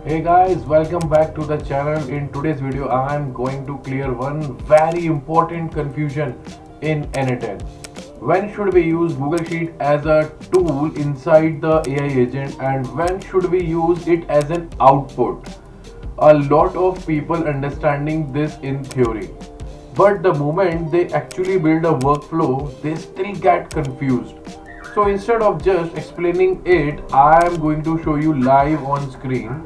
Hey guys, welcome back to the channel. In today's video, I am going to clear one very important confusion in n8n. When should we use Google Sheet as a tool inside the AI agent, and when should we use it as an output? A lot of people understanding this in theory, but the moment they actually build a workflow, they still get confused. So instead of just explaining it, I am going to show you live on screen.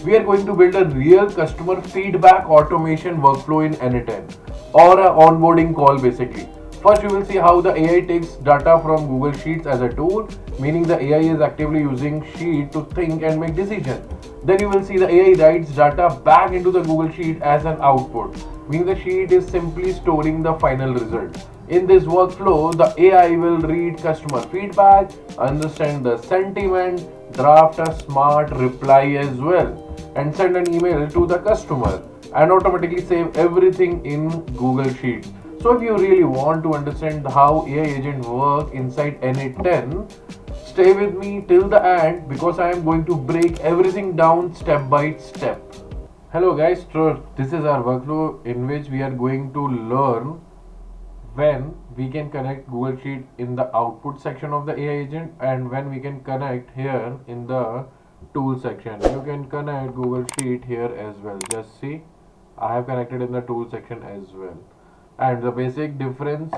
We are going to build a real customer feedback automation workflow in n8n, or a onboarding call basically. First, you will see how the AI takes data from Google Sheets as a tool, meaning the AI is actively using Sheet to think and make decisions. Then you will see the AI writes data back into the Google Sheet as an output, meaning the sheet is simply storing the final result. In this workflow, the AI will read customer feedback, understand the sentiment, draft a smart reply as well, and send an email to the customer, and automatically save everything in Google Sheets. So if you really want to understand how AI agents work inside n8n, stay with me till the end because I am going to break everything down step by step. Hello guys, so this is our workflow in which we are going to learn when we can connect Google Sheet in the output section of the AI agent, and when we can connect here in the tool section. You can connect Google Sheet here as well. Just see, I have connected in the tool section as well. And the basic difference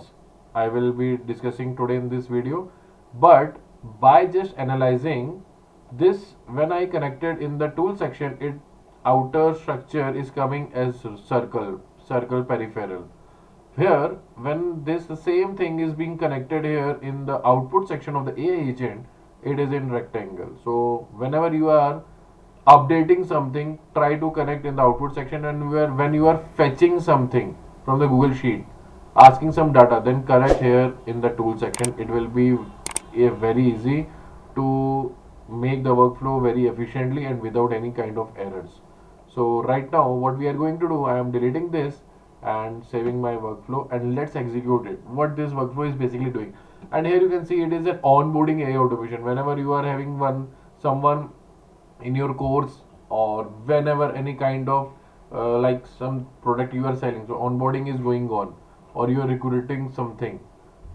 I will be discussing today in this video. But by just analyzing this, when I connected in the tool section, it outer structure is coming as circle peripheral. Here, when this the same thing is being connected here in the output section of the AI agent, it is in rectangle. So whenever you are updating something, try to connect in the output section, and when you are fetching something from the Google Sheet, asking some data, then connect here in the tool section. It will be very easy to make the workflow very efficiently and without any kind of errors. So right now what we are going to do, I am deleting this and saving my workflow, and let's execute it. What this workflow is basically doing, and here you can see it is an onboarding AI automation. Whenever you are having someone in your course, or whenever any kind of like some product you are selling, so onboarding is going on, or you are recruiting something,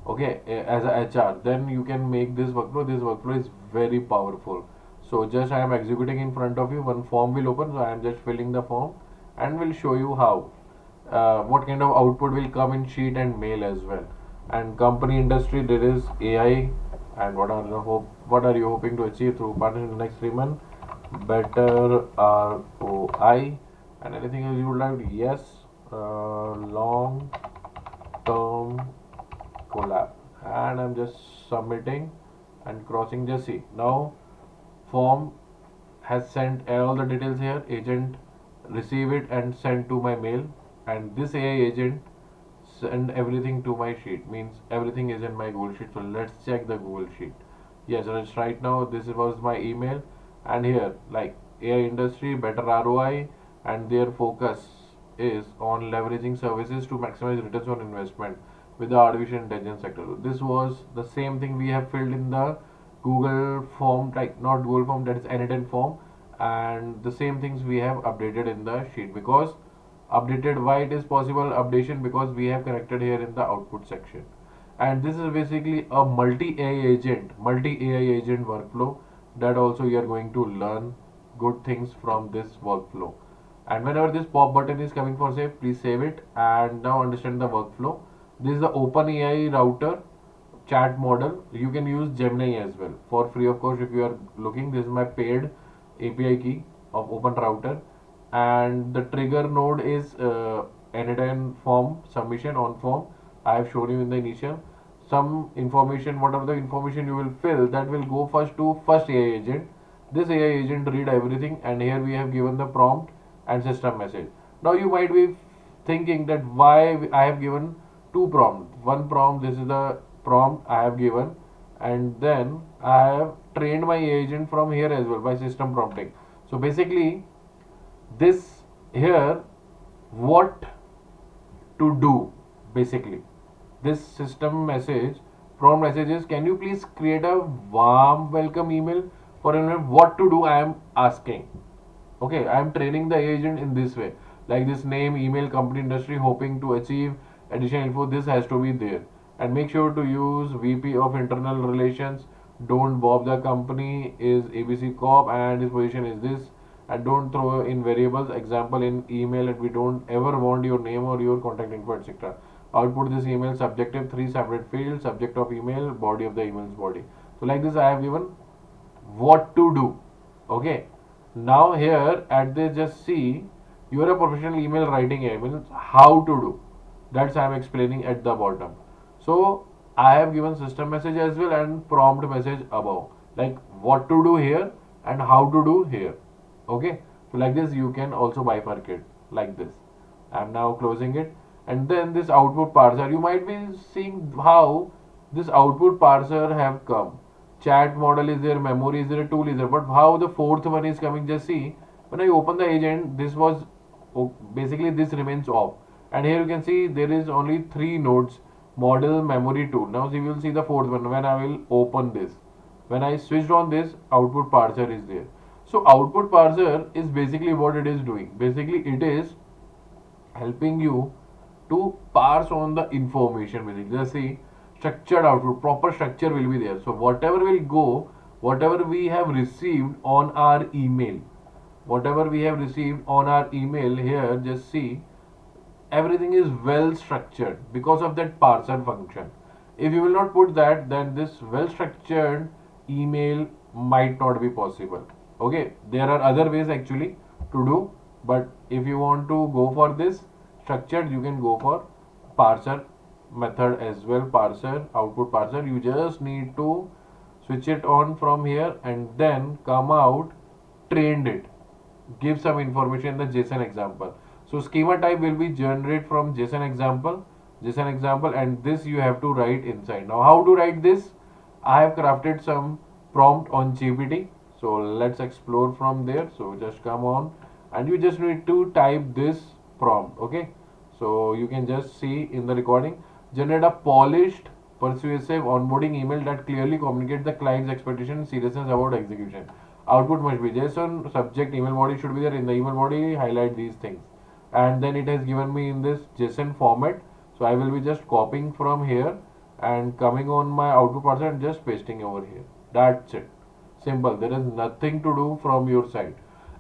okay, as a HR, then you can make this workflow. This workflow is very powerful. So just I am executing in front of you, one form will open, so I am just filling the form and will show you how what kind of output will come in sheet and mail as well. And company industry, there is AI, and what are you hoping to achieve through partnership in the next 3 months? Better ROI. And anything else you would like? Yes, long term collab. And I'm just submitting and crossing. Just see now, form has sent all the details here. Agent receive it and send to my mail, and this AI agent send everything to my sheet, means everything is in my Google Sheet. So let's check the Google Sheet. Yes, right now this was my email, and here like AI industry, better ROI, and their focus is on leveraging services to maximize returns on investment with the artificial intelligence sector. This was the same thing we have filled in the Google form, like not Google form, that is n8n form, and the same things we have updated in the sheet. Because updated, why it is possible updation, because we have connected here in the output section. And this is basically a multi AI agent workflow, that also you are going to learn good things from this workflow. And whenever this pop button is coming for save, please save it. And now understand the workflow. This is the OpenAI router chat model. You can use Gemini as well for free, of course, if you are looking. This is my paid API key of Open Router, and the trigger node is n8n form submission on form. I have shown you in the initial. Some information, whatever the information you will fill, that will go first to first AI agent. This AI agent read everything, and here we have given the prompt and system message. Now you might be thinking that why I have given two prompts. One prompt, this is the prompt I have given, and then I have trained my agent from here as well by system prompting. So basically this here, what to do, basically this system message prompt message is, can you please create a warm welcome email for anyone? What to do, I am asking. Okay, I am training the agent in this way. Like this name, email, company, industry, hoping to achieve additional info. This has to be there. And make sure to use VP of Internal Relations. Don't Bob the company is ABC Corp and his position is this. And don't throw in variables. Example in email, and we don't ever want your name or your contact info, etc. Output this email subjective, three separate fields, subject of email, body of the email's body. So like this I have given what to do. Okay, now here at this, just see, you are a professional email writing email, how to do, that's I am explaining at the bottom. So I have given system message as well and prompt message above, like what to do here and how to do here. Okay, so like this you can also bifurcate like this. I am now closing it, and then this output parser, you might be seeing how this output parser have come. Chat model is there, memory is there, tool is there, but how the fourth one is coming, just see, when I open the agent, this was basically this remains off, and here you can see there is only three nodes: model, memory, tool. Now you will see the fourth one when I will open this. When I switched on this, output parser is there. So output parser is basically what it is doing. Basically it is helping you to parse on the information. Basically just see, structured output, proper structure will be there. So whatever will go, whatever we have received on our email, whatever we have received on our email, here just see, everything is well structured because of that parser function. If you will not put that, then this well structured email might not be possible. Okay, there are other ways actually to do, but if you want to go for this structured, you can go for parser method as well. Parser, output parser, you just need to switch it on from here and then come out, trained it, give some information in the JSON example. So schema type will be generate from JSON example, and this you have to write inside. Now how to write this? I have crafted some prompt on GPT. So let's explore from there. So just come on, and you just need to type this prompt. Okay. So you can just see in the recording, generate a polished, persuasive onboarding email that clearly communicates the client's expectation and seriousness about execution. Output must be JSON, subject, email body should be there. In the email body, highlight these things. And then it has given me in this JSON format. So I will be just copying from here and coming on my output parser and just pasting over here. That's it. Simple. There is nothing to do from your side.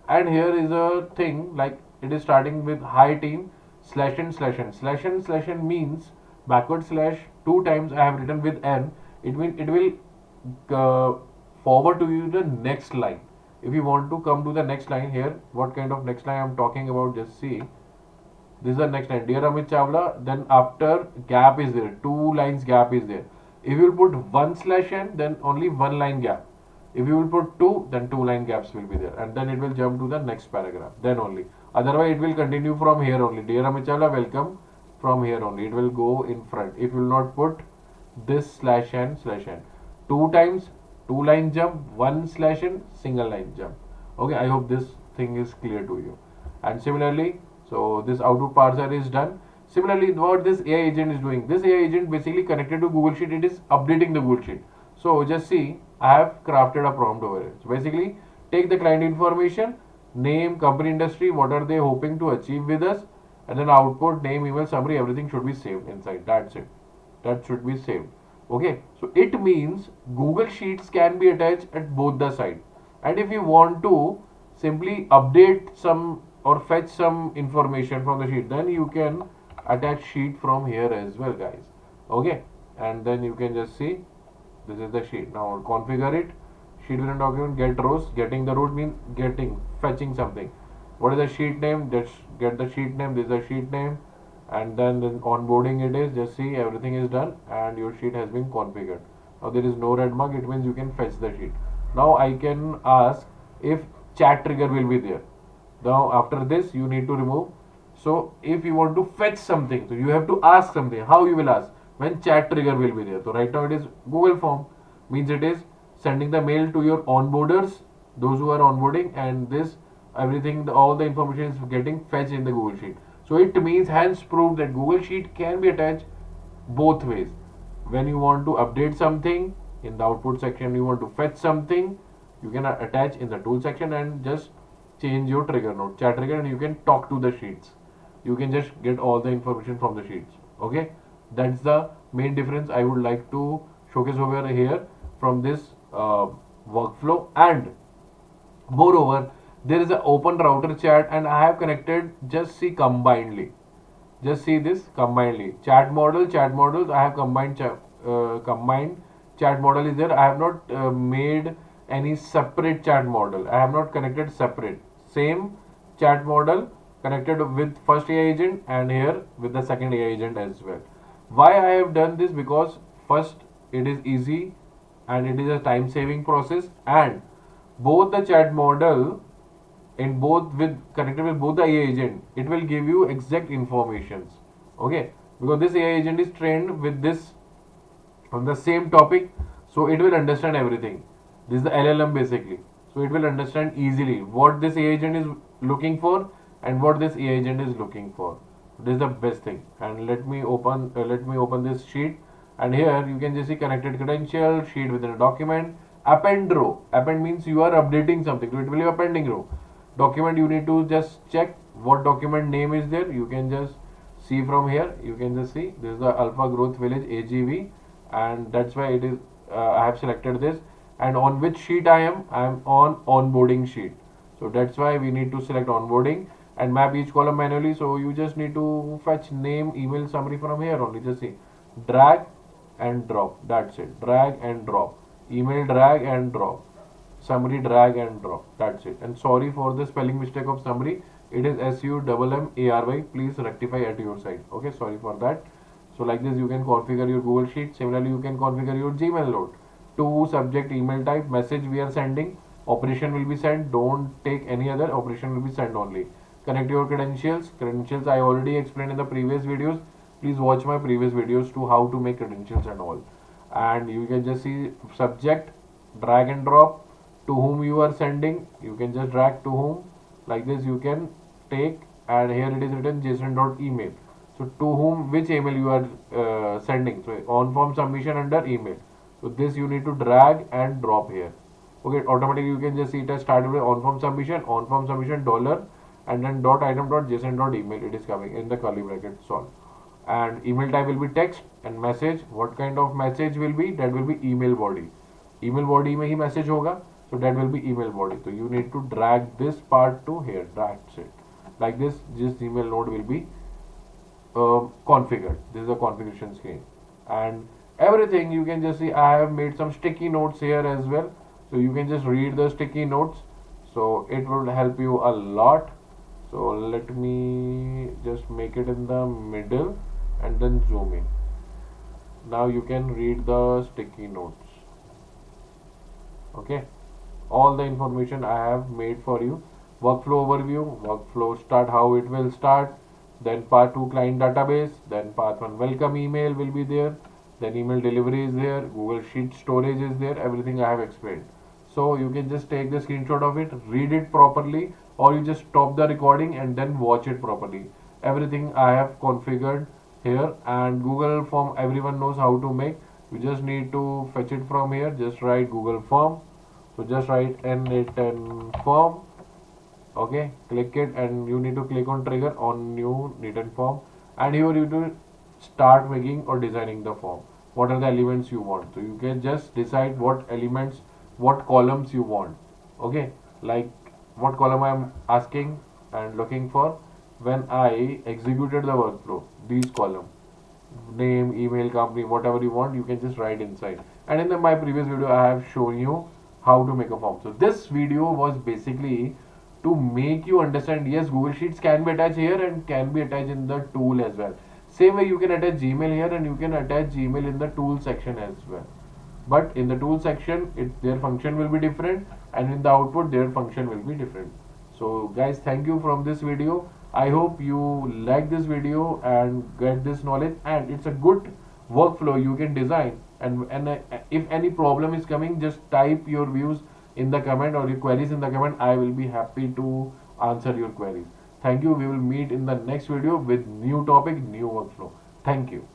And here is a thing, like it is starting with hi team /n/n means backward slash two times I have written with n. It means it will forward to you the next line. If you want to come to the next line, here what kind of next line I am talking about, just see, this is the next line, dear Amit Chawla, then after gap is there, two lines gap is there. If you will put 1/n, then only one line gap. If you will put two, then two line gaps will be there, and then it will jump to the next paragraph, then only. Otherwise it will continue from here only, dear Amit Chawla, welcome, from here only it will go in front. If you will not put this /n/n, two times, two line jump, 1/n, single line jump. Okay, I hope this thing is clear to you. And similarly, so this output parser is done. Similarly, what this AI agent is doing, this AI agent basically connected to Google Sheet, it is updating the Google Sheet. So just see, I have crafted a prompt over it. So basically, take the client information, name, company, industry, what are they hoping to achieve with us, and then output, name, email, summary, everything should be saved inside. That's it. That should be saved. Okay, so it means Google Sheets can be attached at both the sides. And if you want to simply update some or fetch some information from the sheet, then you can attach sheet from here as well, guys. Okay, and then you can just see, this is the sheet. Now configure it. Sheet within document, get rows. Getting the root means getting, fetching something. What is the sheet name? Just get the sheet name. This is the sheet name, and then the onboarding it is. Just see, everything is done, and your sheet has been configured. Now there is no red mark. It means you can fetch the sheet. Now I can ask if chat trigger will be there. Now after this you need to remove. So if you want to fetch something, so you have to ask something. How you will ask? When chat trigger will be there. So right now it is Google form, means it is sending the mail to your onboarders, those who are onboarding, and this everything, all the information is getting fetched in the Google Sheet. So it means, hence proof that Google Sheet can be attached both ways. When you want to update something in the output section, you want to fetch something, you can attach in the tool section and just change your trigger node, chat trigger, and you can talk to the sheets. You can just get all the information from the sheets. Okay, that's the main difference I would like to showcase over here from this workflow. And moreover, there is an open router chat, and I have connected, just see, combinedly. Just see this combinedly. Chat models. I have combined chat model is there. I have not made any separate chat model. I have not connected separate. Same chat model connected with first AI agent, and here with the second AI agent as well. Why I have done this? Because first, it is easy and it is a time saving process, and both the chat model in both with connected with both the AI agent, it will give you exact informations. Okay, because this AI agent is trained with this on the same topic, so it will understand everything. This is the LLM basically, so it will understand easily what this AI agent is looking for and what this AI agent is looking for. This is the best thing. And let me open this sheet, and here you can just see connected credential sheet within a document. Append row. Append means you are updating something, so it will be appending row. Document, you need to just check what document name is there. You can just see from here. You can just see this is the Alpha Growth Village AGV, and that's why it is. I have selected this, and on which sheet I am on onboarding sheet. So that's why we need to select onboarding and map each column manually. So you just need to fetch name, email, summary from here only. Just see, drag and drop. That's it. Drag and drop. Email, drag and drop. Summary, drag and drop. That's it. And sorry for the spelling mistake of summary. It is SUMMARY. Please rectify at your side. Okay, sorry for that. So like this, you can configure your Google Sheet. Similarly, you can configure your Gmail node. To subject, email type, message we are sending, operation will be sent. Don't take any other, operation will be sent only. Connect your credentials. Credentials I already explained in the previous videos. Please watch my previous videos to how to make credentials and all. And you can just see subject, drag and drop. To whom you are sending, you can just drag to whom. Like this, you can take, and here it is written json.email. So to whom, which email you are sending. So on form submission under email. So this you need to drag and drop here. Okay, automatically you can just see it has started with on form submission dollar, and then dot item dot json dot email. It is coming in the curly bracket. Solve. And email type will be text, and message, what kind of message will be, that will be email body. Email body में ही message होगा, so that will be email body. So you need to drag this part to here. That's it. Like this email node will be configured. This is the configuration screen, and everything you can just see. I have made some sticky notes here as well, so you can just read the sticky notes. So it will help you a lot. So let me just make it in the middle and then zoom in. Now you can read the sticky notes. Okay, all the information I have made for you. Workflow overview, workflow start, how it will start, then part 2 client database, then part 1 welcome email will be there, then email delivery is there, Google Sheet storage is there, everything I have explained. So you can just take the screenshot of it, read it properly, or you just stop the recording and then watch it properly. Everything I have configured here, and Google form everyone knows how to make. You just need to fetch it from here. Just write Google form. So just write n8n form. Okay, click it, and you need to click on trigger on new n8n form, and here you do start making or designing the form. What are the elements you want? So you can just decide what elements, what columns you want. Okay, like what column I am asking and looking for when I executed the workflow. These column, name, email, company, whatever you want, you can just write inside. And in my previous video, I have shown you how to make a form. So this video was basically to make you understand, yes, Google Sheets can be attached here and can be attached in the tool as well. Same way you can attach Gmail here, and you can attach Gmail in the tool section as well. But in the tool section, their function will be different, and in the output their function will be different. So guys, thank you from this video. I hope you like this video and get this knowledge, and it's a good workflow you can design. And if any problem is coming, just type your views in the comment or your queries in the comment. I will be happy to answer your queries. Thank you. We will meet in the next video with new topic, new workflow. Thank you.